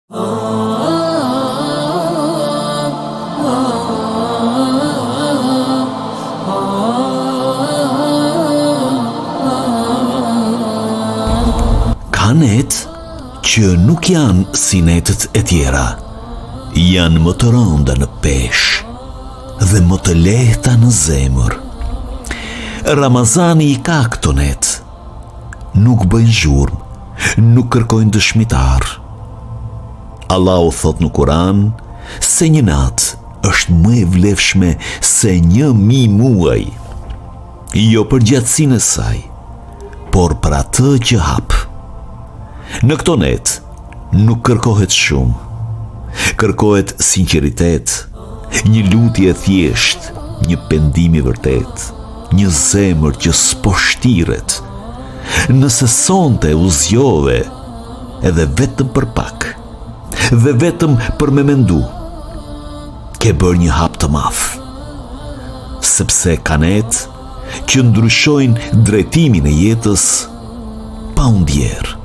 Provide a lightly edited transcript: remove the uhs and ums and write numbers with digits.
Ka net që nuk janë si netët e tjera, janë më të rënda në peshë dhe më të lehta në zemër. Ramazani i ka këto net, nuk bëjnë zhurmë, nuk kërkojnë dëshmitar. Allahu thot në Kur'an se një natë është më e vlefshme se 1000 muaj, jo për gjatësinë e saj, por për atë që hap. Në këto net nuk kërkohet shumë, kërkohet sinqeritet, një lutje e thjesht, një pendim i vërtet, një zemër që s'po shtiret. Nëse sonte u zgjove, edhe vetëm për pak, dhe vetëm për me mendu, ke bërë një hap të madh, sepse ka net që ndryshojnë drejtimin e jetës pa u ndjerë.